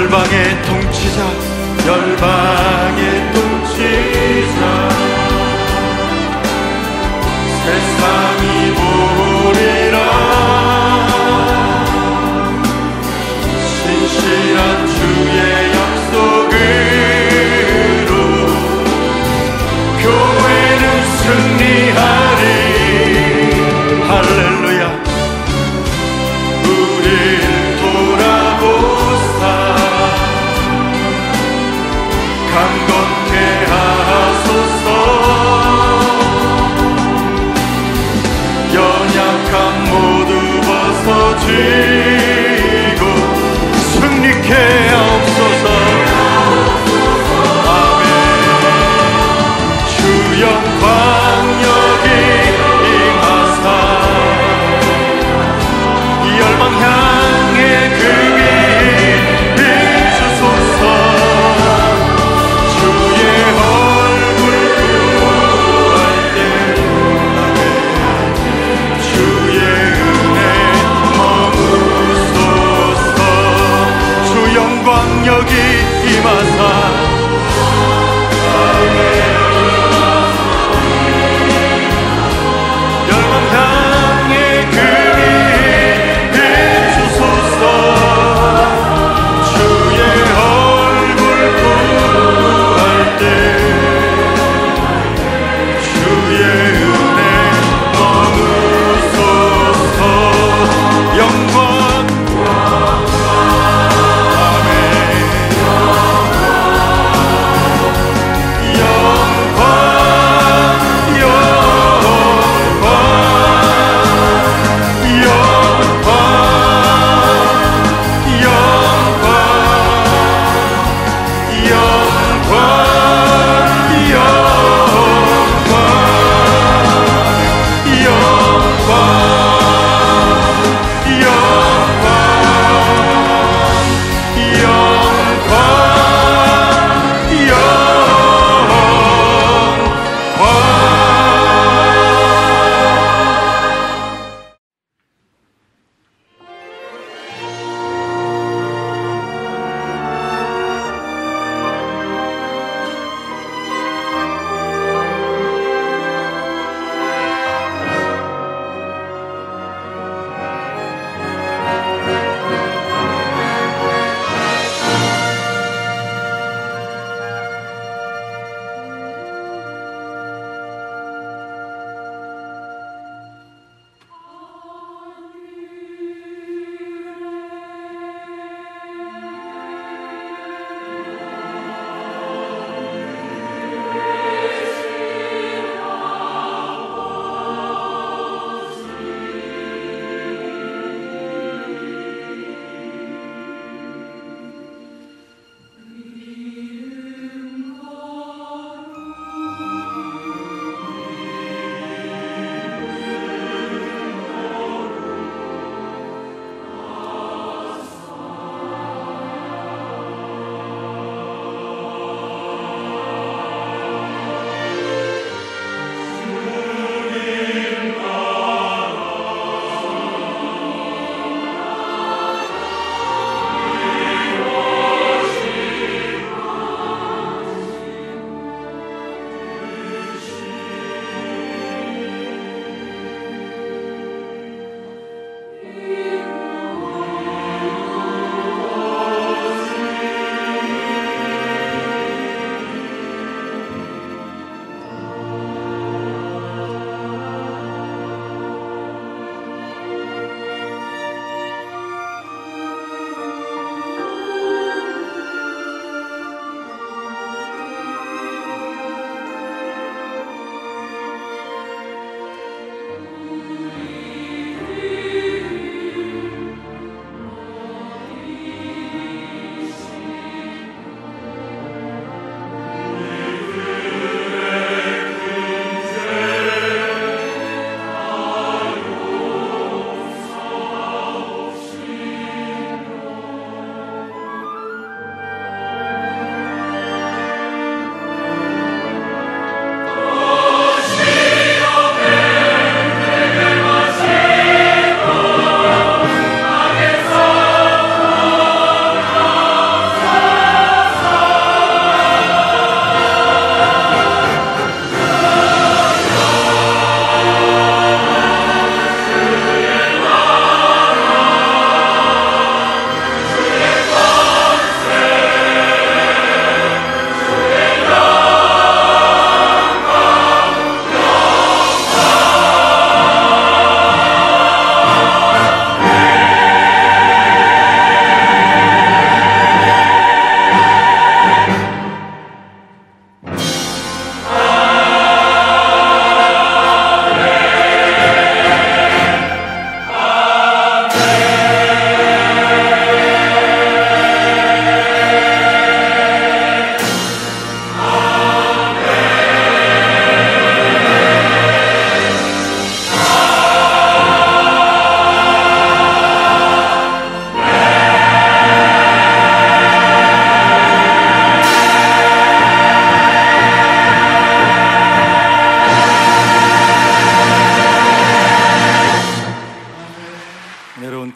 열방의 통치자, 열방의 통치자, 세상이 보리라. 신실한 주의 약속으로 교회는 승리하리. 할렐루야. 우릴 돌아보사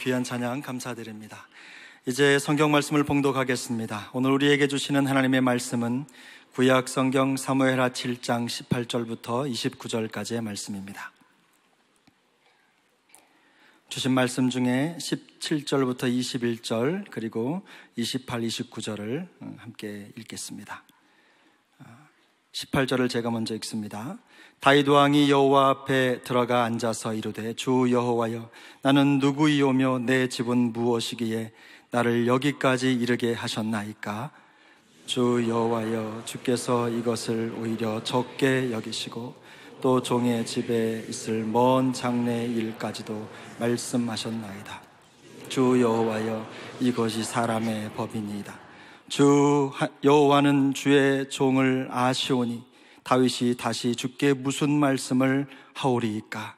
귀한 찬양 감사드립니다. 이제 성경 말씀을 봉독하겠습니다. 오늘 우리에게 주시는 하나님의 말씀은 구약 성경 사무엘하 7장 18절부터 29절까지의 말씀입니다. 주신 말씀 중에 17절부터 21절 그리고 28, 29절을 함께 읽겠습니다. 18절을 제가 먼저 읽습니다. 다윗 왕이 여호와 앞에 들어가 앉아서 이르되 주 여호와여, 나는 누구이오며 내 집은 무엇이기에 나를 여기까지 이르게 하셨나이까? 주 여호와여, 주께서 이것을 오히려 적게 여기시고 또 종의 집에 있을 먼 장래 일까지도 말씀하셨나이다. 주 여호와여, 이것이 사람의 법이니이다. 주 여호와는 주의 종을 아시오니 다윗이 다시 주께 무슨 말씀을 하오리이까?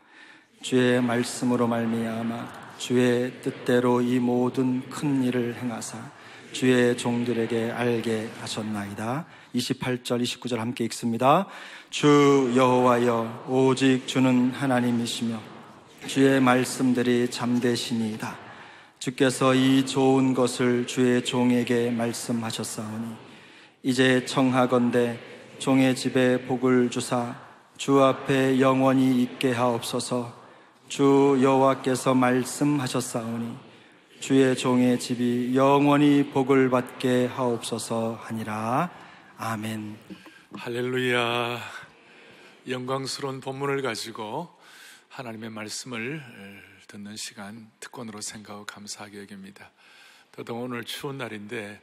주의 말씀으로 말미암아 주의 뜻대로 이 모든 큰 일을 행하사 주의 종들에게 알게 하셨나이다. 28절 29절 함께 읽습니다. 주 여호와여, 오직 주는 하나님이시며 주의 말씀들이 잠대시니이다. 주께서 이 좋은 것을 주의 종에게 말씀하셨사오니 이제 청하건대 종의 집에 복을 주사 주 앞에 영원히 있게 하옵소서. 주 여호와께서 말씀하셨사오니 주의 종의 집이 영원히 복을 받게 하옵소서 하니라. 아멘. 할렐루야. 영광스러운 본문을 가지고 하나님의 말씀을 듣는 시간 특권으로 생각하고 감사하게 여깁니다. 더더 오늘 추운 날인데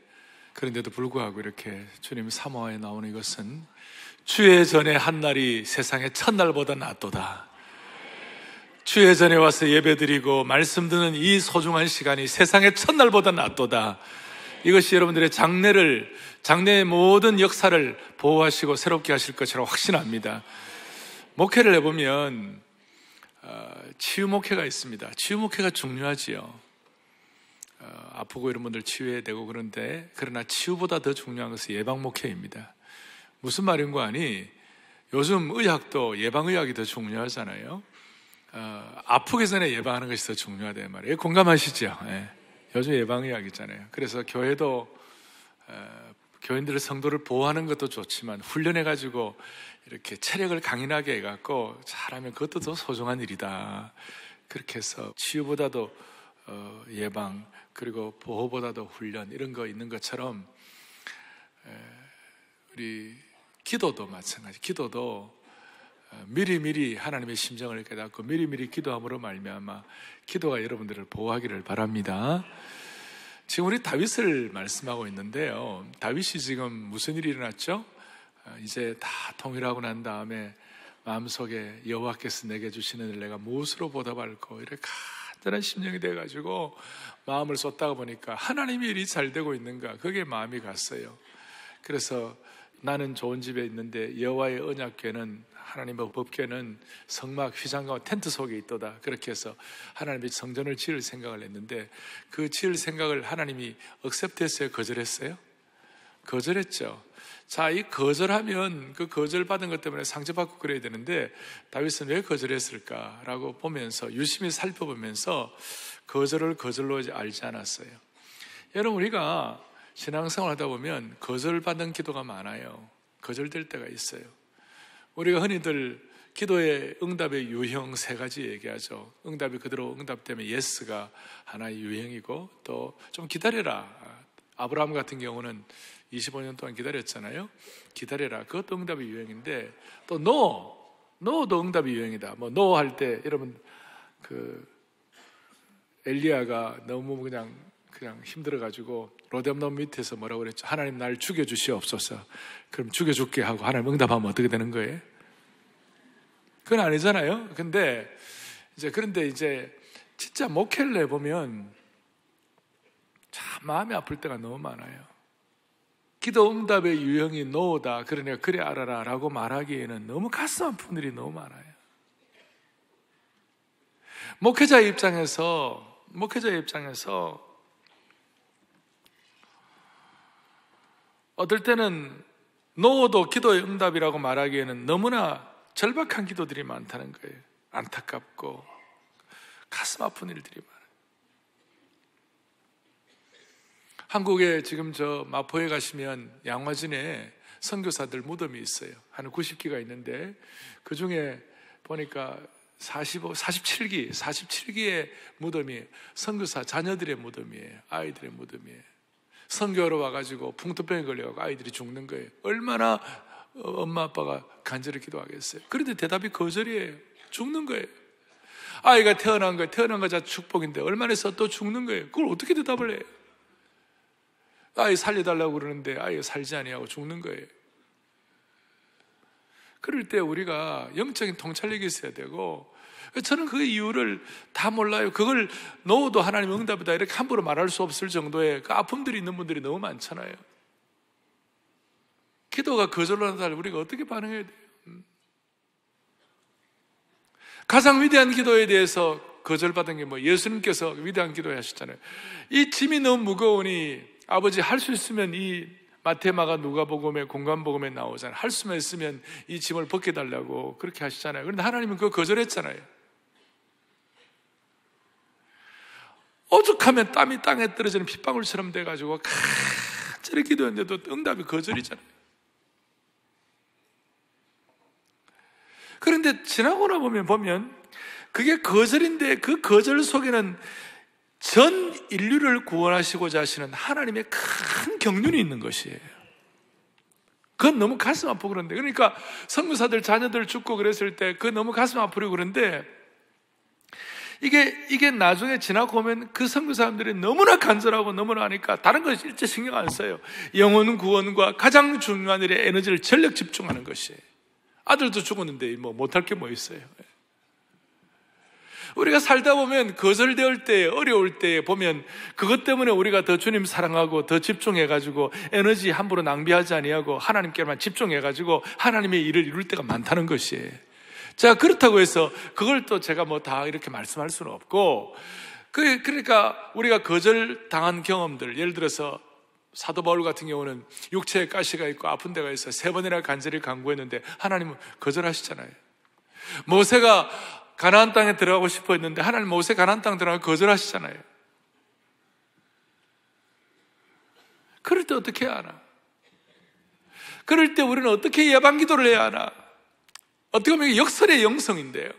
그런데도 불구하고 이렇게 주님 사모하에 나오는 이것은 주의 전에 한 날이 세상의 첫날보다 낫도다. 주의 전에 와서 예배드리고 말씀 듣는 이 소중한 시간이 세상의 첫날보다 낫도다. 이것이 여러분들의 장래의 모든 역사를 보호하시고 새롭게 하실 것이라고 확신합니다. 목회를 해보면 치유 목회가 있습니다. 치유 목회가 중요하지요. 아프고 이런 분들 치유해야 되고 그런데, 그러나 치유보다 더 중요한 것은 예방 목회입니다. 무슨 말인가 하니 요즘 의학도 예방의학이 더 중요하잖아요. 아프기 전에 예방하는 것이 더 중요하단 말이에요. 공감하시죠? 네. 요즘 예방의학 있잖아요. 그래서 교회도 교인들의 성도를 보호하는 것도 좋지만 훈련해가지고 이렇게 체력을 강인하게 해갖고 잘하면 그것도 더 소중한 일이다. 그렇게 해서 치유보다도 예방, 그리고 보호보다도 훈련, 이런 거 있는 것처럼 우리 기도도 마찬가지. 기도도 미리미리 하나님의 심정을 깨닫고 미리미리 기도함으로 말미암아 기도가 여러분들을 보호하기를 바랍니다. 지금 우리 다윗을 말씀하고 있는데요, 다윗이 지금 무슨 일이 일어났죠? 이제 다 통일하고 난 다음에 마음속에 여호와께서 내게 주시는 일 내가 무엇으로 보답할까, 이렇게 간절한 심령이 돼가지고 마음을 쏟다가 보니까 하나님의 일이 잘 되고 있는가, 그게 마음이 갔어요. 그래서 나는 좋은 집에 있는데 여호와의 언약궤는, 하나님의 법궤는 성막 휘장과 텐트 속에 있도다. 그렇게 해서 하나님의 성전을 지을 생각을 했는데, 그 지을 생각을 하나님이 억셉트했어요? 거절했어요? 거절했죠. 자, 이 거절하면 그 거절받은 것 때문에 상처받고 그래야 되는데 다윗은 왜 거절했을까라고 보면서, 유심히 살펴보면서 거절을 거절로 알지 않았어요. 여러분, 우리가 신앙생활 하다 보면 거절받는 기도가 많아요. 거절될 때가 있어요. 우리가 흔히들 기도의 응답의 유형 3가지 얘기하죠. 응답이 그대로 응답되면 예스가 하나의 유형이고, 또 좀 기다려라. 아브라함 같은 경우는 25년 동안 기다렸잖아요. 기다려라. 그것도 응답의 유형인데, 또 노도 응답의 유형이다. 뭐 노 할 때 여러분 엘리야가 너무 그냥 힘들어가지고 로뎀놈 밑에서 뭐라고 그랬죠? 하나님 날 죽여주시옵소서. 그럼 죽여줄게 하고 하나님 응답하면 어떻게 되는 거예요? 그건 아니잖아요. 그런데 이제 진짜 목회를 해보면 참 마음이 아플 때가 너무 많아요. 기도 응답의 유형이 노다, 그러니까 그래 알아라 라고 말하기에는 너무 가슴 아픈 일이 너무 많아요. 목회자의 입장에서 어떨 때는 노도 기도의 응답이라고 말하기에는 너무나 절박한 기도들이 많다는 거예요. 안타깝고 가슴 아픈 일들이 많아요. 한국에 지금 저 마포에 가시면 양화진에 선교사들 무덤이 있어요. 한 90기가 있는데 그 중에 보니까 47기의 무덤이 선교사 자녀들의 무덤이에요. 아이들의 무덤이에요. 선교하러 와가지고 풍토병에 걸려가지고 아이들이 죽는 거예요. 얼마나 엄마 아빠가 간절히 기도하겠어요. 그런데 대답이 거절이에요. 죽는 거예요. 아이가 태어난 거예요. 태어난 거 자체 축복인데 얼마나 해서 또 죽는 거예요. 그걸 어떻게 대답을 해요? 아이 살려달라고 그러는데 아이가 살지 아니하고 죽는 거예요. 그럴 때 우리가 영적인 통찰력이 있어야 되고, 저는 그 이유를 다 몰라요. 그걸 노도 하나님 응답이다 이렇게 함부로 말할 수 없을 정도의 그 아픔들이 있는 분들이 너무 많잖아요. 기도가 거절로 나타날 우리가 어떻게 반응해야 돼요? 가장 위대한 기도에 대해서 거절받은 게 뭐 예수님께서 위대한 기도 하셨잖아요. 이 짐이 너무 무거우니 아버지 할 수 있으면 이 마태마가 누가복음에 공관복음에 나오잖아요. 할 수만 있으면 이 짐을 벗겨달라고 그렇게 하시잖아요. 그런데 하나님은 그거 거절했잖아요. 오죽하면 땀이 땅에 떨어지는 핏방울처럼 돼가지고 간절히 기도했는데도 응답이 거절이잖아요. 그런데 지나고 나 보면 그게 거절인데 그 거절 속에는 전 인류를 구원하시고자 하시는 하나님의 큰 경륜이 있는 것이에요. 그건 너무 가슴 아프고 그런데, 그러니까 선교사들 자녀들 죽고 그랬을 때 그건 너무 가슴 아프고 그런데 이게 나중에 지나고 보면 그 선교사람들이 너무나 간절하고 너무나 하니까 다른 거 일체 신경 안 써요. 영혼 구원과 가장 중요한 일에 에너지를 전력 집중하는 것이에요. 아들도 죽었는데 뭐 못할 게 뭐 있어요. 우리가 살다 보면 거절될 때, 어려울 때 보면 그것 때문에 우리가 더 주님 사랑하고 더 집중해가지고 에너지 함부로 낭비하지 아니하고 하나님께만 집중해가지고 하나님의 일을 이룰 때가 많다는 것이에요. 자, 그렇다고 해서 그걸 또 제가 뭐 다 이렇게 말씀할 수는 없고, 그러니까 우리가 거절당한 경험들, 예를 들어서 사도 바울 같은 경우는 육체에 가시가 있고 아픈 데가 있어 3번이나 간절히 간구했는데 하나님은 거절하시잖아요. 모세가 가나안 땅에 들어가고 싶어 했는데 하나님 모세 가나안 땅 들어가고 거절하시잖아요. 그럴 때 어떻게 해야 하나? 그럴 때 우리는 어떻게 예방기도를 해야 하나? 어떻게 보면 역설의 영성인데요.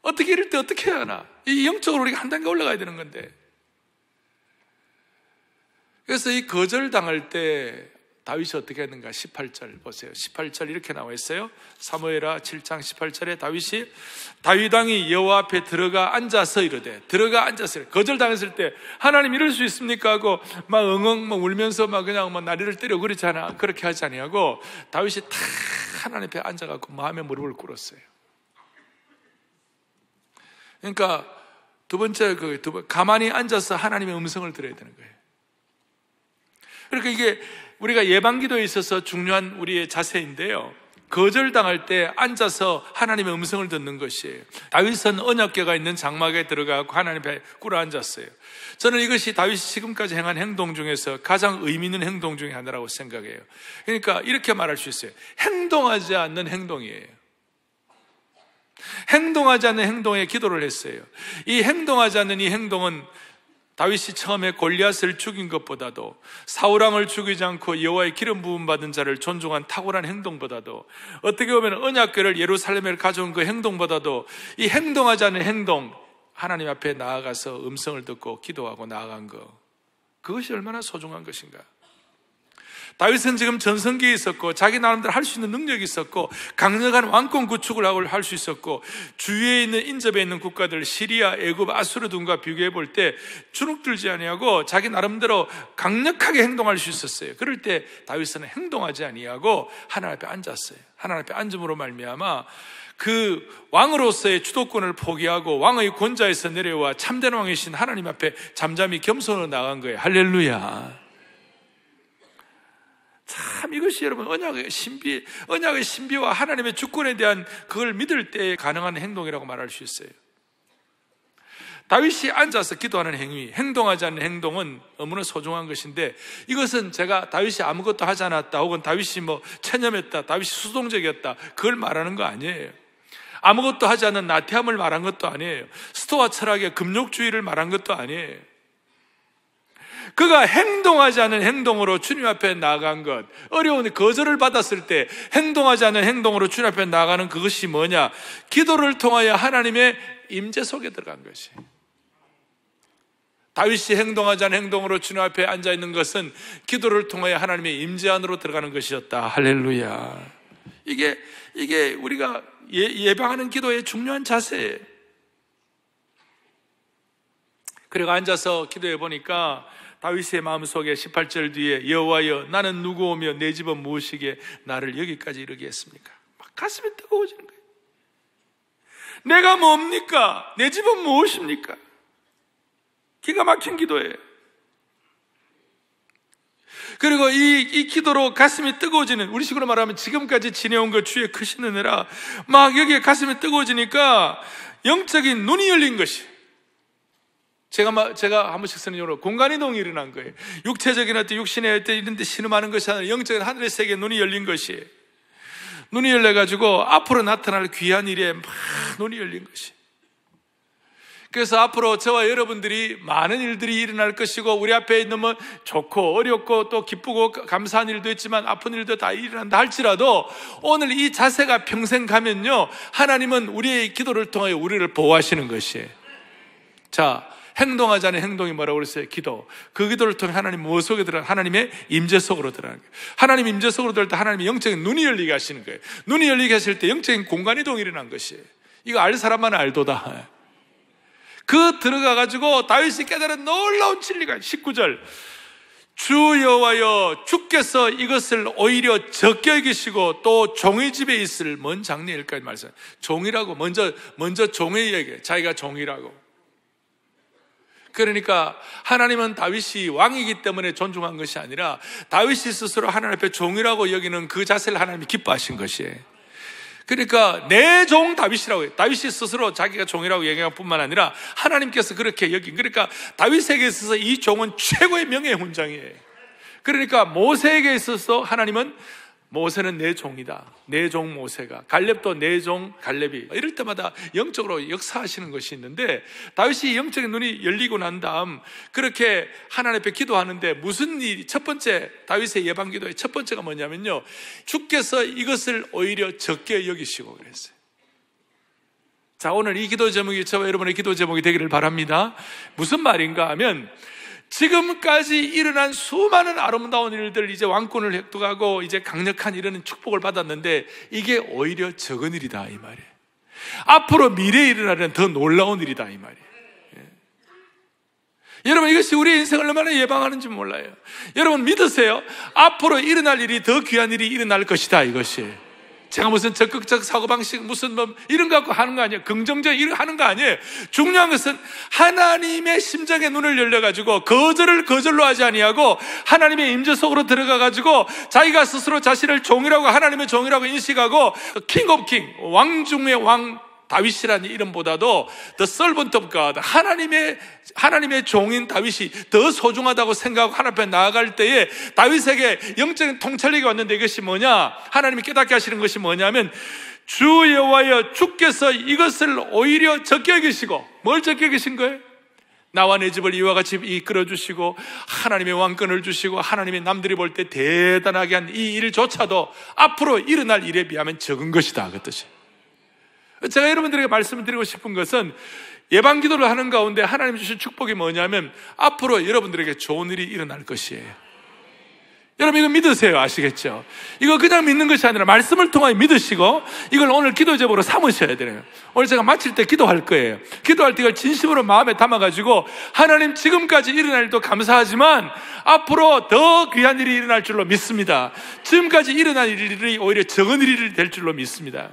어떻게 이럴 때 어떻게 해야 하나? 이 영적으로 우리가 한 단계 올라가야 되는 건데. 그래서 이 거절당할 때 다윗이 어떻게 했는가? 18절 보세요. 18절 이렇게 나와 있어요. 사무엘하 7장 18절에 다윗 왕이 여호와 앞에 들어가 앉아서 이르되, 거절당했을 때 하나님 이럴 수 있습니까? 하고 막 엉엉 막 울면서 막 그냥 막 나리를 때려 그러잖아. 그렇게 하지 아니하고 다윗이 탁 하나님 앞에 앉아갖고 마음에 무릎을 꿇었어요. 그러니까 두 번째 가만히 앉아서 하나님의 음성을 들어야 되는 거예요. 그러니까 이게 우리가 예방기도에 있어서 중요한 우리의 자세인데요. 거절당할 때 앉아서 하나님의 음성을 듣는 것이에요. 다윗은 언약궤가 있는 장막에 들어가고 하나님 앞에 꿇어 앉았어요. 저는 이것이 다윗이 지금까지 행한 행동 중에서 가장 의미 있는 행동 중에 하나라고 생각해요. 그러니까 이렇게 말할 수 있어요. 행동하지 않는 행동이에요. 행동하지 않는 행동에 기도를 했어요. 이 행동하지 않는 이 행동은 다윗이 처음에 골리앗을 죽인 것보다도, 사울왕을 죽이지 않고 여호와의 기름 부음 받은 자를 존중한 탁월한 행동보다도, 어떻게 보면 언약궤를 예루살렘에 가져온 그 행동보다도 이 행동하지 않는 행동, 하나님 앞에 나아가서 음성을 듣고 기도하고 나아간 것, 그것이 얼마나 소중한 것인가. 다윗은 지금 전성기에 있었고 자기 나름대로 할 수 있는 능력이 있었고 강력한 왕권 구축을 하고 할 수 있었고, 주위에 있는 인접해 있는 국가들 시리아, 애굽, 아수르 등과 비교해 볼 때 주눅들지 아니하고 자기 나름대로 강력하게 행동할 수 있었어요. 그럴 때 다윗은 행동하지 아니하고 하나님 앞에 앉았어요. 하나님 앞에 앉음으로 말미암아 그 왕으로서의 주도권을 포기하고 왕의 권좌에서 내려와 참된 왕이신 하나님 앞에 잠잠히 겸손으로 나간 거예요. 할렐루야. 참 이것이 여러분 언약의 신비와 하나님의 주권에 대한 그걸 믿을 때 가능한 행동이라고 말할 수 있어요. 다윗이 앉아서 기도하는 행위, 행동하지 않는 행동은 너무나 소중한 것인데, 이것은 제가 다윗이 아무것도 하지 않았다, 혹은 다윗이 뭐 체념했다, 다윗이 수동적이었다, 그걸 말하는 거 아니에요. 아무것도 하지 않는 나태함을 말한 것도 아니에요. 스토아 철학의 금욕주의를 말한 것도 아니에요. 그가 행동하지 않은 행동으로 주님 앞에 나아간 것, 어려운 거절을 받았을 때 행동하지 않은 행동으로 주님 앞에 나아가는 그것이 뭐냐? 기도를 통하여 하나님의 임재 속에 들어간 것이. 다윗이 행동하지 않은 행동으로 주님 앞에 앉아있는 것은 기도를 통하여 하나님의 임재 안으로 들어가는 것이었다. 할렐루야. 이게 우리가 예방하는 기도의 중요한 자세예요. 그리고 앉아서 기도해 보니까 다윗의 마음속에 18절 뒤에 여호와여 나는 누구오며 내 집은 무엇이기에 나를 여기까지 이르게 했습니까? 막 가슴이 뜨거워지는 거예요. 내가 뭡니까? 내 집은 무엇입니까? 기가 막힌 기도예요. 그리고 이 기도로 가슴이 뜨거워지는, 우리 식으로 말하면 지금까지 지내온 것 주의 크신 은혜라 막 여기에 가슴이 뜨거워지니까 영적인 눈이 열린 것이, 제가 한 번씩 쓰는 용어로 공간이동이 일어난 거예요. 육체적인 어떤 육신의 어떤 이런 데 신음하는 것이 아니라 영적인 하늘의 세계에 눈이 열린 것이에요. 눈이 열려가지고 앞으로 나타날 귀한 일에 막 눈이 열린 것이. 그래서 앞으로 저와 여러분들이 많은 일들이 일어날 것이고, 우리 앞에 있는 뭐 좋고 어렵고 또 기쁘고 감사한 일도 있지만 아픈 일도 다 일어난다 할지라도 오늘 이 자세가 평생 가면요, 하나님은 우리의 기도를 통하여 우리를 보호하시는 것이에요. 자, 행동하지 않은 행동이 뭐라고 그랬어요? 기도. 그 기도를 통해 하나님 무엇 속에 들어가? 하나님의 임재 속으로 들어가는 거예요. 하나님 임재 속으로 들어갈 때 하나님의 영적인 눈이 열리게 하시는 거예요. 눈이 열리게 하실 때 영적인 공간이동이 일어난 것이에요. 이거 알 사람만 알도다. 그 들어가가지고 다윗이 깨달은 놀라운 진리가 19절. 주 여호와여 주께서 이것을 오히려 적게 여기시고 또 종의 집에 있을 먼 장래일까지 말씀해요. 종이라고 먼저 종의 얘기해. 자기가 종이라고. 그러니까 하나님은 다윗이 왕이기 때문에 존중한 것이 아니라 다윗이 스스로 하나님 앞에 종이라고 여기는 그 자세를 하나님이 기뻐하신 것이에요. 그러니까 내 종 다윗이라고 해요. 다윗이 스스로 자기가 종이라고 얘기할 뿐만 아니라 하나님께서 그렇게 여긴, 그러니까 다윗에게 있어서 이 종은 최고의 명예의 훈장이에요. 그러니까 모세에게 있어서 하나님은 모세는 내 종이다. 내 종 모세가. 갈렙도 내 종 갈렙이. 이럴 때마다 영적으로 역사하시는 것이 있는데, 다윗이 영적인 눈이 열리고 난 다음 그렇게 하나님 앞에 기도하는데 무슨 일이, 첫 번째 다윗의 예방 기도의 첫 번째가 뭐냐면요, 주께서 이것을 오히려 적게 여기시고 그랬어요. 자, 오늘 이 기도 제목이 저와 여러분의 기도 제목이 되기를 바랍니다. 무슨 말인가 하면, 지금까지 일어난 수많은 아름다운 일들, 이제 왕권을 획득하고 이제 강력한 이런 축복을 받았는데 이게 오히려 적은 일이다 이 말이에요. 앞으로 미래에 일어나는 더 놀라운 일이다 이 말이에요. 여러분, 이것이 우리의 인생을 얼마나 예방하는지 몰라요. 여러분 믿으세요. 앞으로 일어날 일이 더 귀한 일이 일어날 것이다 이것이. 제가 무슨 적극적 사고방식 무슨 뭐 이런 거 갖고 하는 거 아니에요. 긍정적 이런 거 하는 거 아니에요. 중요한 것은 하나님의 심정의 눈을 열려가지고 거절을 거절로 하지 아니하고 하나님의 임재 속으로 들어가가지고 자기가 스스로 자신을 종이라고, 하나님의 종이라고 인식하고 킹 오브 킹, 왕 중의 왕 다윗이라는 이름보다도 The servant of God, 하나님의 종인 다윗이 더 소중하다고 생각하고 하나님 앞에 나아갈 때에 다윗에게 영적인 통찰력이 왔는데, 이것이 뭐냐, 하나님이 깨닫게 하시는 것이 뭐냐면, 주 여호와여 주께서 이것을 오히려 적게 여기시고. 뭘 적게 여기신 거예요? 나와 내 집을 이와 같이 이끌어 주시고 하나님의 왕권을 주시고 하나님의 남들이 볼 때 대단하게 한 이 일조차도 앞으로 일어날 일에 비하면 적은 것이다 그 뜻이. 제가 여러분들에게 말씀을 드리고 싶은 것은, 예방기도를 하는 가운데 하나님 주신 축복이 뭐냐면 앞으로 여러분들에게 좋은 일이 일어날 것이에요. 여러분 이거 믿으세요. 아시겠죠? 이거 그냥 믿는 것이 아니라 말씀을 통하여 믿으시고 이걸 오늘 기도 제목으로 삼으셔야 돼요. 오늘 제가 마칠 때 기도할 거예요. 기도할 때 이걸 진심으로 마음에 담아가지고, 하나님 지금까지 일어날 일도 감사하지만 앞으로 더 귀한 일이 일어날 줄로 믿습니다. 지금까지 일어날 일이 오히려 적은 일이 될 줄로 믿습니다.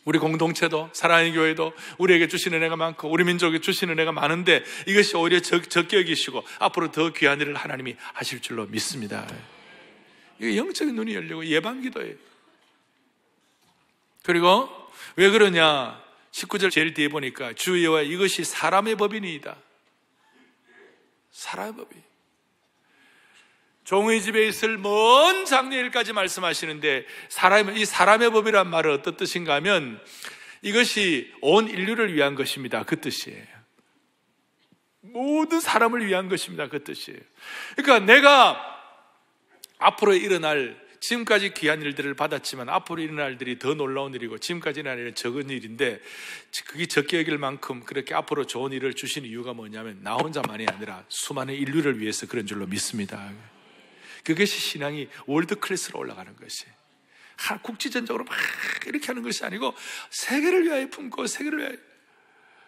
우리 공동체도, 사랑의 교회도 우리에게 주시는 은혜가 많고 우리 민족에 주시는 은혜가 많은데 이것이 오히려 적게 여기시고 앞으로 더 귀한 일을 하나님이 하실 줄로 믿습니다. 이게 영적인 눈이 열리고 예방기도예요. 그리고 왜 그러냐, 19절 제일 뒤에 보니까 주 여호와 이것이 사람의 법이니이다. 사람의 법이. 종의 집에 있을 먼 장래일까지 말씀하시는데, 이 사람의 법이란 말은 어떤 뜻인가 하면 이것이 온 인류를 위한 것입니다 그 뜻이에요. 모든 사람을 위한 것입니다. 그 뜻이에요. 그러니까 내가 앞으로 일어날, 지금까지 귀한 일들을 받았지만 앞으로 일어날 일들이 더 놀라운 일이고 지금까지 일어날 일은 적은 일인데 그게 적게 여길 만큼 그렇게 앞으로 좋은 일을 주신 이유가 뭐냐면 나 혼자만이 아니라 수많은 인류를 위해서 그런 줄로 믿습니다. 그것이 신앙이 월드 클래스로 올라가는 것이, 국지전적으로 막 이렇게 하는 것이 아니고 세계를 위하여 품고 세계를 위하여.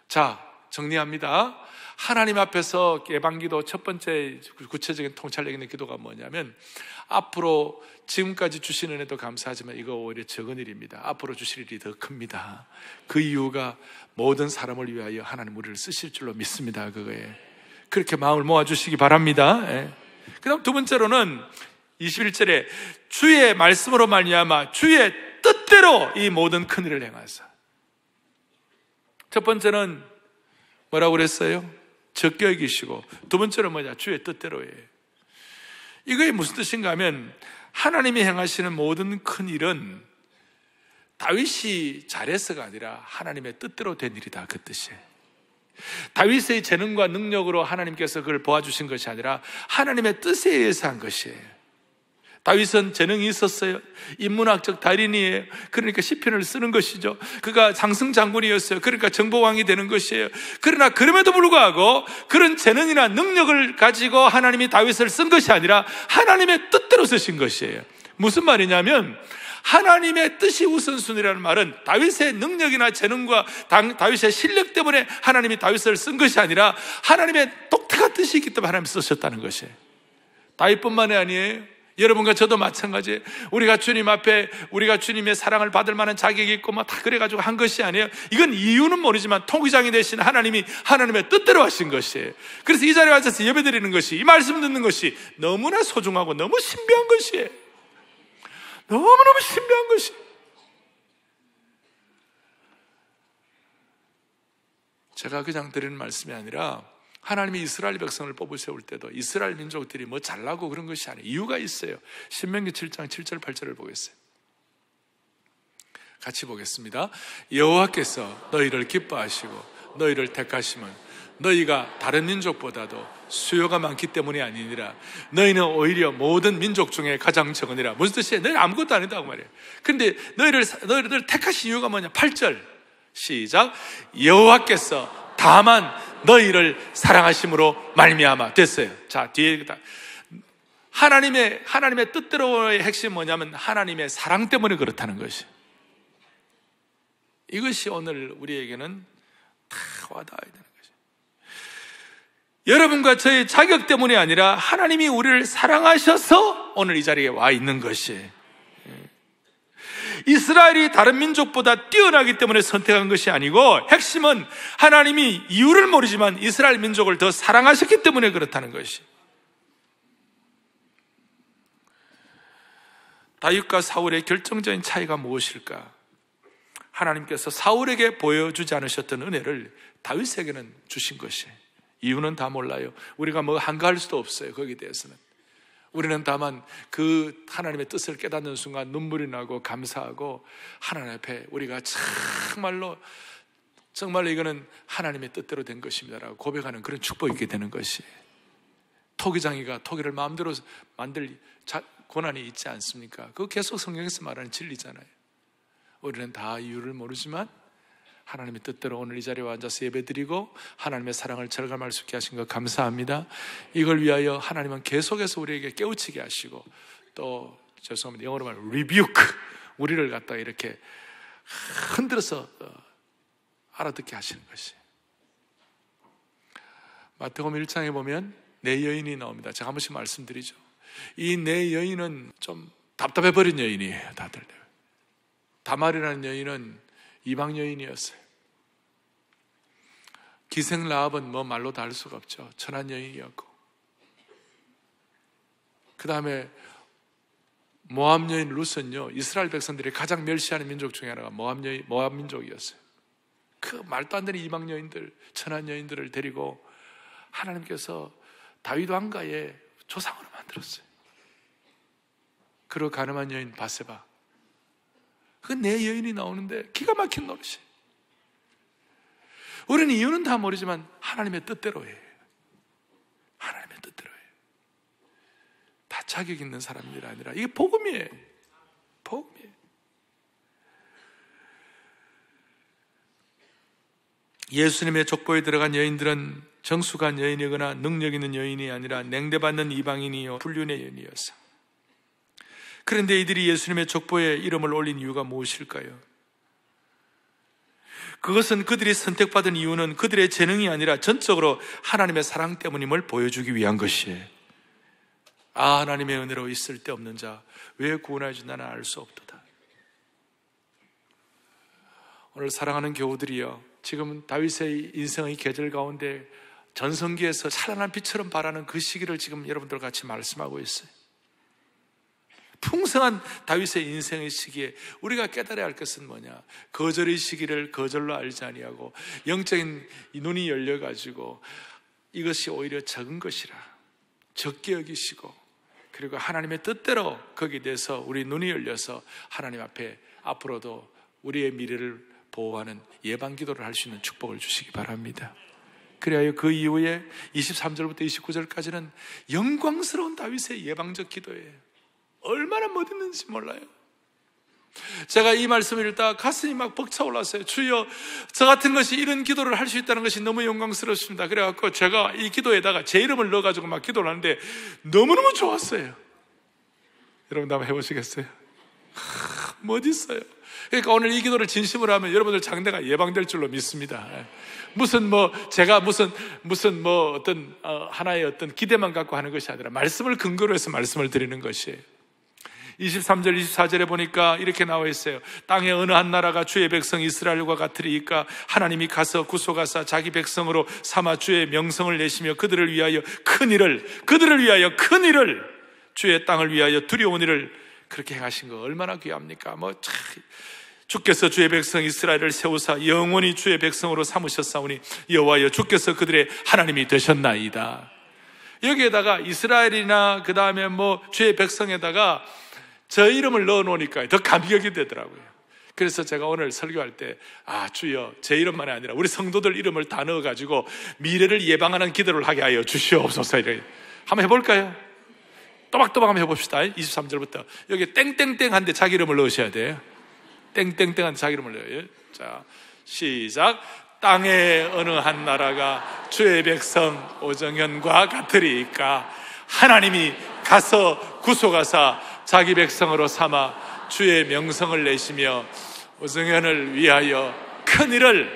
자, 정리합니다. 하나님 앞에서 예방기도 첫 번째 구체적인 통찰력 있는 기도가 뭐냐면, 앞으로 지금까지 주신 은혜도 감사하지만 이거 오히려 적은 일입니다. 앞으로 주실 일이 더 큽니다. 그 이유가 모든 사람을 위하여 하나님 우리를 쓰실 줄로 믿습니다. 그거에 그렇게 마음을 모아주시기 바랍니다. 그 다음 두 번째로는 21절에 주의 말씀으로 말미암아 주의 뜻대로 이 모든 큰 일을 행하사. 첫 번째는 뭐라고 그랬어요? 적게 여기시고, 두 번째는 뭐냐? 주의 뜻대로예요. 이거의 무슨 뜻인가 하면, 하나님이 행하시는 모든 큰 일은 다윗이 잘해서가 아니라 하나님의 뜻대로 된 일이다, 그 뜻이에요. 다윗의 재능과 능력으로 하나님께서 그걸 도와주신 것이 아니라 하나님의 뜻에 의해서 한 것이에요. 다윗은 재능이 있었어요. 인문학적 달인이에요. 그러니까 시편을 쓰는 것이죠. 그가 장승 장군이었어요. 그러니까 정보왕이 되는 것이에요. 그러나 그럼에도 불구하고 그런 재능이나 능력을 가지고 하나님이 다윗을 쓴 것이 아니라 하나님의 뜻대로 쓰신 것이에요. 무슨 말이냐면, 하나님의 뜻이 우선순위라는 말은 다윗의 능력이나 재능과 다윗의 실력 때문에 하나님이 다윗을 쓴 것이 아니라 하나님의 독특한 뜻이 있기 때문에 하나님이 쓰셨다는 것이에요. 다윗뿐만이 아니에요. 여러분과 저도 마찬가지예요. 우리가 주님 앞에 우리가 주님의 사랑을 받을 만한 자격이 있고 막 다 그래가지고 한 것이 아니에요. 이건 이유는 모르지만 통기장이 되신 하나님이 하나님의 뜻대로 하신 것이에요. 그래서 이 자리에 앉아서 예배드리는 것이, 이 말씀 듣는 것이 너무나 소중하고 너무 신비한 것이에요. 너무너무 신비한 것이에요. 제가 그냥 드리는 말씀이 아니라, 하나님이 이스라엘 백성을 뽑아 세울 때도 이스라엘 민족들이 뭐 잘나고 그런 것이 아니에요. 이유가 있어요. 신명기 7장 7절 8절을 보겠어요. 같이 보겠습니다. 여호와께서 너희를 기뻐하시고 너희를 택하시면 너희가 다른 민족보다도 수요가 많기 때문이 아니니라. 너희는 오히려 모든 민족 중에 가장 적으니라. 무슨 뜻이에요? 너희는 아무것도 아니다고 말이에요. 그런데 너희를 택하신 이유가 뭐냐? 8절 시작. 여호와께서 다만 너희를 사랑하심으로 말미암아 됐어요. 자, 뒤에 하나님의 뜻대로의 핵심이 뭐냐면 하나님의 사랑 때문에 그렇다는 것이. 이것이 오늘 우리에게는 다 와닿아야 되는 것이. 여러분과 저의 자격 때문이 아니라 하나님이 우리를 사랑하셔서 오늘 이 자리에 와 있는 것이. 이스라엘이 다른 민족보다 뛰어나기 때문에 선택한 것이 아니고, 핵심은 하나님이 이유를 모르지만 이스라엘 민족을 더 사랑하셨기 때문에 그렇다는 것이. 다윗과 사울의 결정적인 차이가 무엇일까? 하나님께서 사울에게 보여주지 않으셨던 은혜를 다윗에게는 주신 것이. 이유는 다 몰라요. 우리가 뭐 한가할 수도 없어요. 거기에 대해서는. 우리는 다만 그 하나님의 뜻을 깨닫는 순간 눈물이 나고 감사하고, 하나님 앞에 우리가 정말로 이거는 하나님의 뜻대로 된 것입니다라고 고백하는 그런 축복이 있게 되는 것이. 토기장이가 토기를 마음대로 만들 권한이 있지 않습니까? 그거 계속 성경에서 말하는 진리잖아요. 우리는 다 이유를 모르지만 하나님의 뜻대로 오늘 이 자리에 앉아서 예배드리고 하나님의 사랑을 절감할 수 있게 하신 것 감사합니다. 이걸 위하여 하나님은 계속해서 우리에게 깨우치게 하시고, 또 죄송합니다, 영어로 말하면 rebuke, 우리를 갖다가 이렇게 흔들어서 알아듣게 하시는 것이. 마태복음 1장에 보면 네 여인이 나옵니다. 제가 한 번씩 말씀드리죠. 이 네 여인은 좀 답답해버린 여인이에요. 다들. 다말이라는 여인은 이방 여인이었어요. 기생 라합은 뭐 말로 다 할 수가 없죠. 천한 여인이었고, 그 다음에 모압 여인 룻은요, 이스라엘 백성들이 가장 멸시하는 민족 중에 하나가 모압 민족이었어요. 그 말도 안 되는 이방 여인들, 천한 여인들을 데리고 하나님께서 다윗 왕가의 조상으로 만들었어요. 그리고 가늠한 여인 바세바, 그 네 여인이 나오는데 기가 막힌 노릇이에요. 우리는 이유는 다 모르지만 하나님의 뜻대로 해요. 자격 있는 사람들이 아니라 이게 복음이에요. 복음이에요. 예수님의 족보에 들어간 여인들은 정숙한 여인이거나 능력 있는 여인이 아니라 냉대받는 이방인이요 불륜의 여인이었어. 그런데 이들이 예수님의 족보에 이름을 올린 이유가 무엇일까요? 그것은 그들이 선택받은 이유는 그들의 재능이 아니라 전적으로 하나님의 사랑 때문임을 보여주기 위한 것이에요. 하나님의 은혜로 있을 데 없는 자 왜 구원하여 준다는 알 수 없도다. 오늘 사랑하는 교우들이여, 지금 다윗의 인생의 계절 가운데 전성기에서 찬란한 빛처럼 발하는 그 시기를 지금 여러분들과 같이 말씀하고 있어요. 풍성한 다윗의 인생의 시기에 우리가 깨달아야 할 것은 뭐냐? 거절의 시기를 거절로 알지 아니하고 영적인 눈이 열려가지고 이것이 오히려 적은 것이라 적게 여기시고, 그리고 하나님의 뜻대로 거기에 대해서 우리 눈이 열려서 하나님 앞에 앞으로도 우리의 미래를 보호하는 예방기도를 할 수 있는 축복을 주시기 바랍니다. 그래야 그 이후에 23절부터 29절까지는 영광스러운 다윗의 예방적 기도예요. 얼마나 멋있는지 몰라요. 제가 이 말씀을 읽다가 가슴이 막 벅차올랐어요. 주여, 저 같은 것이 이런 기도를 할 수 있다는 것이 너무 영광스럽습니다. 그래갖고 제가 이 기도에다가 제 이름을 넣어가지고 막 기도를 하는데 너무너무 좋았어요. 여러분도 한번 해보시겠어요? 멋있어요. 그러니까 오늘 이 기도를 진심으로 하면 여러분들 장래가 예방될 줄로 믿습니다. 제가 어떤 하나의 어떤 기대만 갖고 하는 것이 아니라 말씀을 근거로 해서 말씀을 드리는 것이에요. 23절 24절에 보니까 이렇게 나와 있어요. 땅의 어느 한 나라가 주의 백성 이스라엘과 같으리이까 하나님이 가서 구속하사 자기 백성으로 삼아 주의 명성을 내시며 그들을 위하여 큰 일을 주의 땅을 위하여 두려운 일을 그렇게 행하신 거 얼마나 귀합니까? 주께서 주의 백성 이스라엘을 세우사 영원히 주의 백성으로 삼으셨사오니 여호와여 주께서 그들의 하나님이 되셨나이다. 여기에다가 이스라엘이나 그 다음에 주의 백성에다가 저 이름을 넣어놓으니까 더 감격이 되더라고요. 그래서 제가 오늘 설교할 때 주여, 제 이름만이 아니라 우리 성도들 이름을 다 넣어가지고 미래를 예방하는 기도를 하게 하여 주시옵소서. 이렇게 한번 해볼까요? 또박또박 한번 해봅시다. 23절부터 여기 땡땡땡 한데 자기 이름을 넣으셔야 돼요. 땡땡땡 한데 자기 이름을 넣어요. 자, 시작. 땅의 어느 한 나라가 주의 백성 오정현과 같으리이까 하나님이 가서 구속하사 자기 백성으로 삼아 주의 명성을 내시며 오정현을 위하여 큰 일을,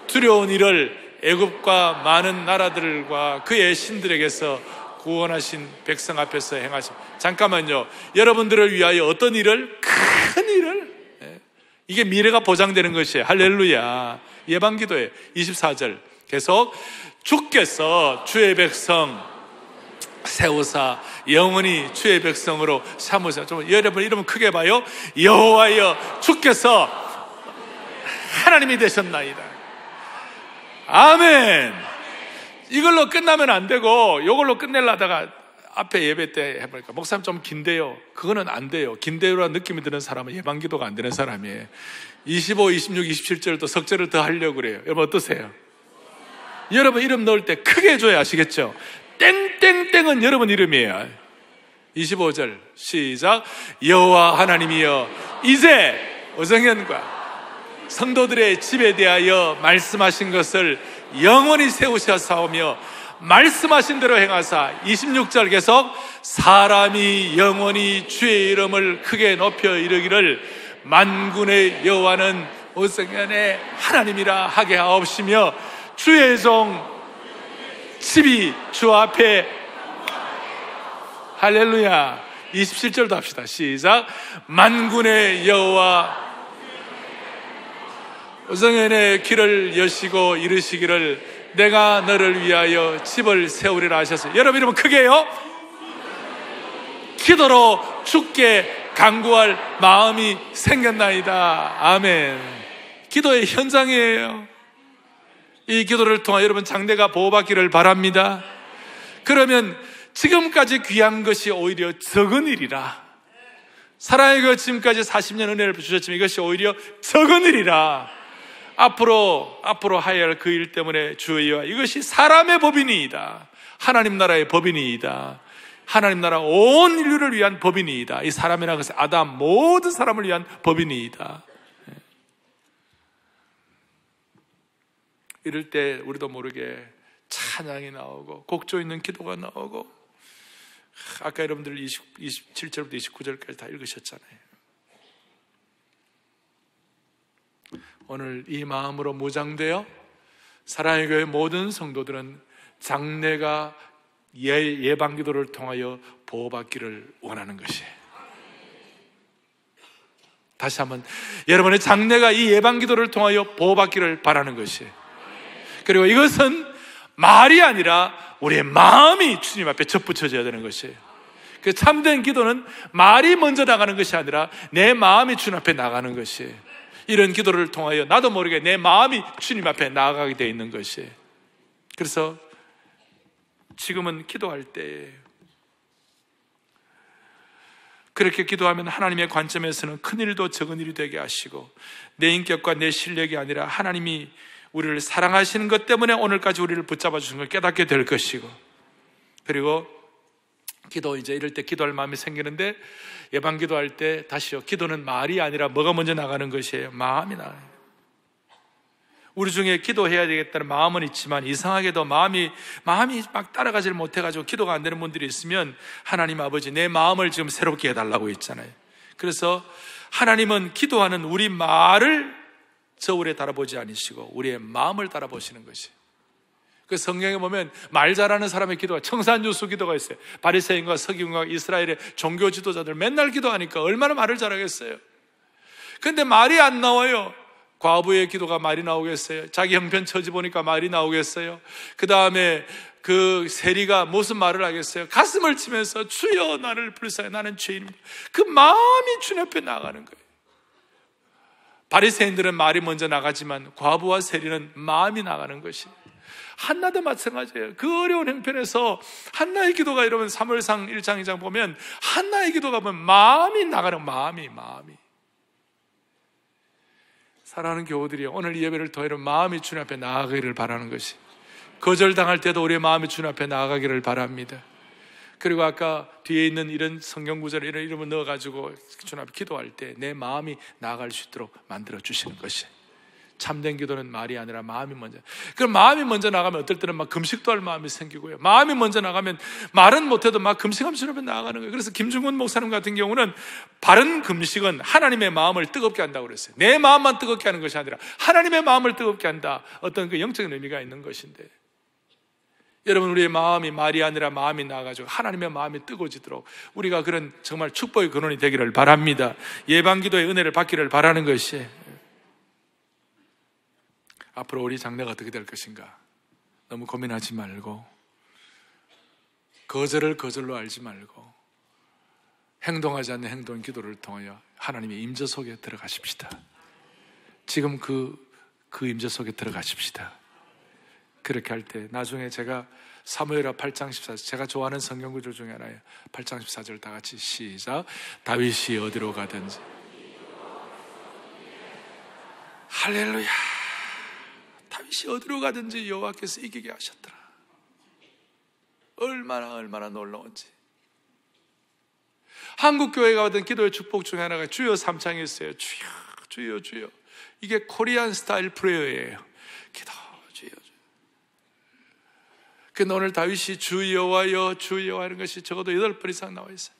두려운 일을 애굽과 많은 나라들과 그의 신들에게서 구원하신 백성 앞에서 행하신. 잠깐만요. 여러분들을 위하여 어떤 일을? 큰 일을. 이게 미래가 보장되는 것이에요. 할렐루야. 예방기도예요. 24절 계속. 주께서 주의 백성 세우사 영원히 주의 백성으로 삼으사. 좀 여러분 이름은 크게 봐요. 여호와여 주께서 하나님이 되셨나이다. 아멘. 이걸로 끝나면 안 되고 이걸로 끝내려다가 앞에 예배 때 해보니까 목사님 좀 긴데요. 그거는 안 돼요. 긴데요라는 느낌이 드는 사람은 예방기도가 안 되는 사람이에요. 25, 26, 27절도 석절을 더 하려고 그래요. 여러분 어떠세요? 여러분 이름 넣을 때 크게 해줘야 아시겠죠? 땡땡땡은 여러분 이름이에요. 25절 시작. 여호와 하나님이여 이제 오정현과 성도들의 집에 대하여 말씀하신 것을 영원히 세우셨사오며 말씀하신 대로 행하사. 26절 계속. 사람이 영원히 주의 이름을 크게 높여 이르기를 만군의 여호와는 오정현의 하나님이라 하게 하옵시며 주의 종 집이 주 앞에. 할렐루야. 27절도 합시다. 시작. 만군의 여호와 오정현의 길을 여시고 이르시기를 내가 너를 위하여 집을 세우리라 하셨어요. 여러분 이러면 크게 해요. 기도로 주께 간구할 마음이 생겼나이다. 아멘. 기도의 현장이에요. 이 기도를 통해 여러분 장래가 보호받기를 바랍니다. 그러면 지금까지 귀한 것이 오히려 적은 일이라. 사랑의 지금까지 40년 은혜를 주셨지만 이것이 오히려 적은 일이라. 앞으로 하여야 할 그 일 때문에 주의와 이것이 사람의 법이니이다. 하나님 나라의 법이니이다. 하나님 나라 온 인류를 위한 법이니이다. 이 사람이라는 것은 아담 모든 사람을 위한 법이니이다. 이럴 때 우리도 모르게 찬양이 나오고 곡조 있는 기도가 나오고, 아까 여러분들 27절부터 29절까지 다 읽으셨잖아요. 오늘 이 마음으로 무장되어 사랑의 교회 모든 성도들은 장래가 예방기도를 통하여 보호받기를 원하는 것이에요. 다시 한번, 여러분의 장래가 이 예방기도를 통하여 보호받기를 바라는 것이에요. 그리고 이것은 말이 아니라 우리의 마음이 주님 앞에 접붙여져야 되는 것이에요. 그 참된 기도는 말이 먼저 나가는 것이 아니라 내 마음이 주님 앞에 나가는 것이에요. 이런 기도를 통하여 나도 모르게 내 마음이 주님 앞에 나아가게 되어 있는 것이에요. 그래서 지금은 기도할 때 그렇게 기도하면 하나님의 관점에서는 큰 일도 적은 일이 되게 하시고, 내 인격과 내 실력이 아니라 하나님이 우리를 사랑하시는 것 때문에 오늘까지 우리를 붙잡아 주신 걸 깨닫게 될 것이고, 그리고 기도, 이제 이럴 때 기도할 마음이 생기는데, 예방 기도할 때 다시요, 기도는 말이 아니라 뭐가 먼저 나가는 것이에요? 마음이 나가요. 우리 중에 기도해야 되겠다는 마음은 있지만 이상하게도 마음이 막 따라가지를 못해가지고 기도가 안 되는 분들이 있으면, 하나님 아버지 내 마음을 지금 새롭게 해달라고 했잖아요. 그래서 하나님은 기도하는 우리 말을 저울에 달아보지 않으시고 우리의 마음을 달아보시는 것이. 그 성경에 보면 말 잘하는 사람의 기도가, 청산유수 기도가 있어요. 바리새인과 서기관과 이스라엘의 종교 지도자들 맨날 기도하니까 얼마나 말을 잘하겠어요. 근데 말이 안 나와요. 과부의 기도가 말이 나오겠어요? 자기 형편 처지 보니까 말이 나오겠어요? 그 다음에 그 세리가 무슨 말을 하겠어요? 가슴을 치면서 주여 나를 불쌍해, 나는 죄인입니다. 그 마음이 주님 앞에 나가는 거예요. 바리새인들은 말이 먼저 나가지만 과부와 세리는 마음이 나가는 것이에요. 한나도 마찬가지예요. 그 어려운 형편에서 한나의 기도가, 여러분 사무엘상 1장 2장 보면 한나의 기도가 보면 마음이 나가는, 마음이. 사랑하는 교우들이 오늘 이 예배를 통해 마음이 주님 앞에 나아가기를 바라는 것이, 거절당할 때도 우리의 마음이 주님 앞에 나아가기를 바랍니다. 그리고 아까 뒤에 있는 이런 성경 구절을 이런 이름을 넣어가지고 주님 앞에 기도할 때 내 마음이 나아갈 수 있도록 만들어 주시는 것이, 참된 기도는 말이 아니라 마음이 먼저. 그럼 마음이 먼저 나가면 어떨 때는 막 금식도 할 마음이 생기고요. 마음이 먼저 나가면 말은 못해도 막 금식하면서 주님 앞에 나아가는 거예요. 그래서 김중훈 목사님 같은 경우는 바른 금식은 하나님의 마음을 뜨겁게 한다고 그랬어요. 내 마음만 뜨겁게 하는 것이 아니라 하나님의 마음을 뜨겁게 한다. 어떤 그 영적인 의미가 있는 것인데, 여러분 우리의 마음이 말이 아니라 마음이 나아가지고 하나님의 마음이 뜨거워지도록 우리가 그런 정말 축복의 근원이 되기를 바랍니다. 예방기도의 은혜를 받기를 바라는 것이, 앞으로 우리 장래가 어떻게 될 것인가 너무 고민하지 말고, 거절을 거절로 알지 말고, 행동하지 않는 행동 기도를 통하여 하나님의 임재 속에 들어가십시다. 지금 그 임재 속에 들어가십시다. 그렇게 할 때 나중에 제가 사무엘하 8장 14절, 제가 좋아하는 성경 구절 중에 하나예요. 8장 14절 다 같이 시작. 다윗이 어디로 가든지. 할렐루야. 다윗이 어디로 가든지 여호와께서 이기게 하셨더라. 얼마나 놀라운지. 한국 교회가 받은 기도의 축복 중에 하나가 주여 삼창이 있어요. 주여. 이게 코리안 스타일 프레어예요. 기도 주여. 근데 오늘 다윗이 주여와여 하는 것이 적어도 8번 이상 나와 있어요.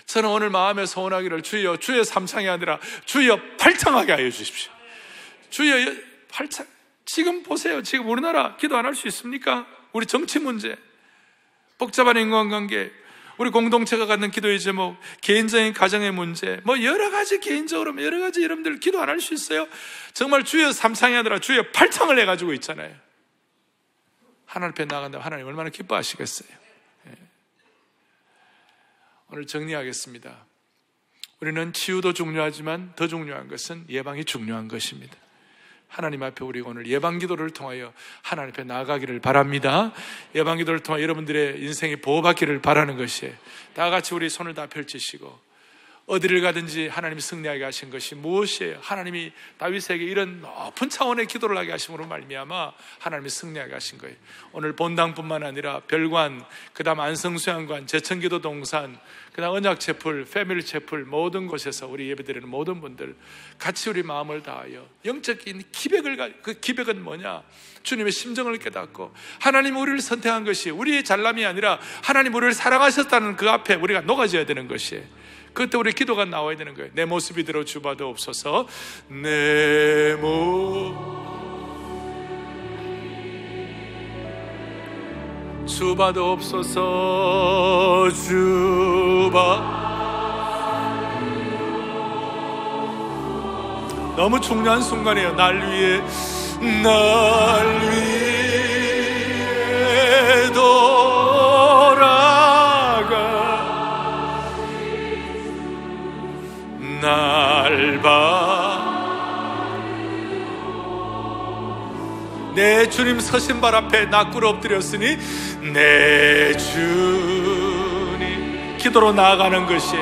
저는 오늘 마음에 소원하기를 주여 삼창이 아니라 주여 팔창하게 하여 주십시오. 주여 팔창. 지금 보세요. 지금 우리나라 기도 안 할 수 있습니까? 우리 정치 문제, 복잡한 인간관계, 우리 공동체가 갖는 기도의 제목, 개인적인 가정의 문제, 여러 가지 개인적으로 여러 가지 여러분들 기도 안 할 수 있어요? 정말 주여 삼창이 아니라 주여 팔창을 해가지고 있잖아요. 하나님 앞에 나간다면 하나님 얼마나 기뻐하시겠어요. 오늘 정리하겠습니다. 우리는 치유도 중요하지만 더 중요한 것은 예방이 중요한 것입니다. 하나님 앞에 우리 오늘 예방기도를 통하여 하나님 앞에 나아가기를 바랍니다. 예방기도를 통하여 여러분들의 인생이 보호받기를 바라는 것이에요. 다 같이 우리 손을 다 펼치시고 어디를 가든지 하나님이 승리하게 하신 것이 무엇이에요? 하나님이 다윗에게 이런 높은 차원의 기도를 하게 하심으로 말미암아 하나님이 승리하게 하신 거예요. 오늘 본당뿐만 아니라 별관, 그 다음 안성수양관, 제천기도 동산, 그 다음 언약채플, 패밀리채플 모든 곳에서 우리 예배드리는 모든 분들 같이 우리 마음을 다하여 영적인 기백을, 그 기백은 뭐냐? 주님의 심정을 깨닫고 하나님 우리를 선택한 것이 우리의 잘남이 아니라 하나님 우리를 사랑하셨다는 그 앞에 우리가 녹아져야 되는 것이에요. 그때 우리 기도가 나와야 되는 거예요. 내 모습 이대로 주봐도 없어서 내 주봐도 없어서 너무 중요한 순간이에요. 날 위해 돌아가 날 봐. 내 주님 서신 발 앞에 나 꿇어 엎드렸으니 내 주님. 기도로 나아가는 것이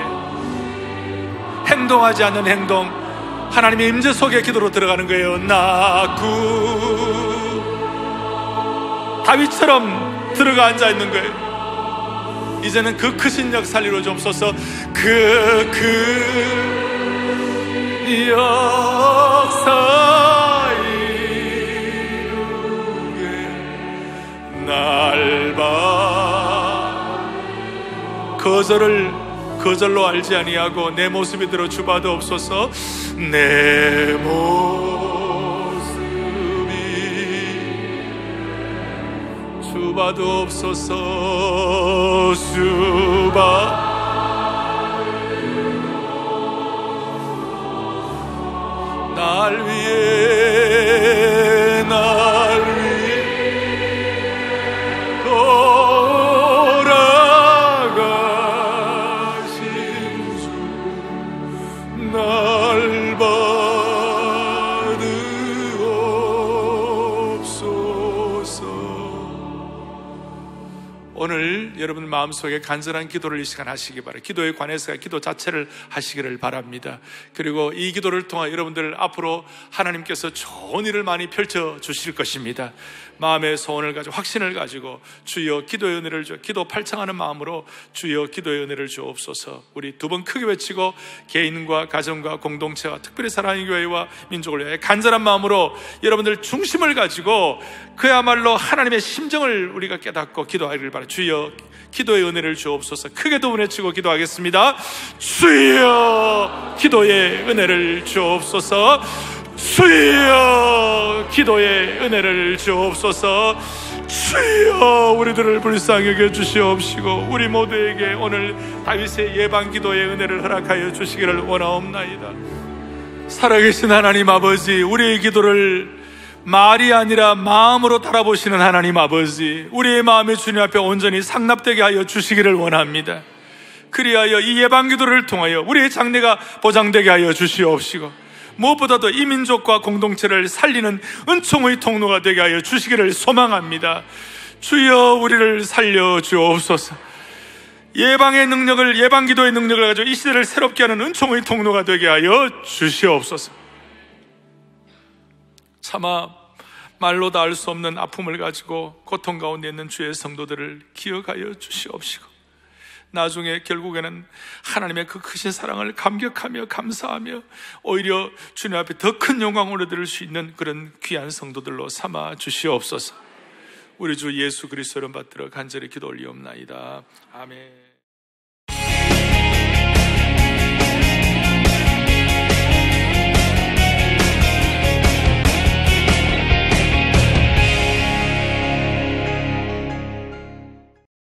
행동하지 않는 행동, 하나님의 임재 속에 기도로 들어가는 거예요. 다윗처럼 들어가 앉아 있는 거예요. 이제는 그 크신 역사를 이루어 주옵소서. 그 역사 이루게 날 봐. 거절로 알지 아니하고 내 모습이 들어 주봐도 없소서. 내 모습이 주봐도 없소서. 날 위해 돌아가신 주 날 받으옵소서. 오늘 여러분 마음속에 간절한 기도를 이 시간 하시기 바랍니다. 기도에 관해서 기도 자체를 하시기를 바랍니다. 그리고 이 기도를 통해 여러분들 앞으로 하나님께서 좋은 일을 많이 펼쳐 주실 것입니다. 마음의 소원을 가지고 확신을 가지고 주여 기도의 은혜를 주어 기도 팔창하는 마음으로 주여 기도의 은혜를 주옵소서. 우리 두 번 크게 외치고 개인과 가정과 공동체와 특별히 사랑의 교회와 민족을 위해 간절한 마음으로 여러분들 중심을 가지고 그야말로 하나님의 심정을 우리가 깨닫고 기도하기를 바랍니다. 주여 기도의 은혜를 주옵소서. 크게 두 번 외치고 기도하겠습니다. 주여 기도의 은혜를 주옵소서. 주여 기도의 은혜를 주옵소서. 주여 우리들을 불쌍히 여겨 주시옵시고 우리 모두에게 오늘 다윗의 예방 기도의 은혜를 허락하여 주시기를 원하옵나이다. 살아계신 하나님 아버지, 우리의 기도를 말이 아니라 마음으로 달아보시는 하나님 아버지, 우리의 마음이 주님 앞에 온전히 상납되게 하여 주시기를 원합니다. 그리하여 이 예방 기도를 통하여 우리의 장래가 보장되게 하여 주시옵시고 무엇보다도 이 민족과 공동체를 살리는 은총의 통로가 되게 하여 주시기를 소망합니다. 주여 우리를 살려 주옵소서. 예방의 능력을, 예방기도의 능력을 가지고 이 시대를 새롭게 하는 은총의 통로가 되게 하여 주시옵소서. 차마 말로 다 알 수 없는 아픔을 가지고 고통 가운데 있는 주의 성도들을 기억하여 주시옵시고 나중에 결국에는 하나님의 그 크신 사랑을 감격하며 감사하며 오히려 주님 앞에 더 큰 영광을 얻을 수 있는 그런 귀한 성도들로 삼아 주시옵소서. 우리 주 예수 그리스도를 받들어 간절히 기도 올리옵나이다. 아멘.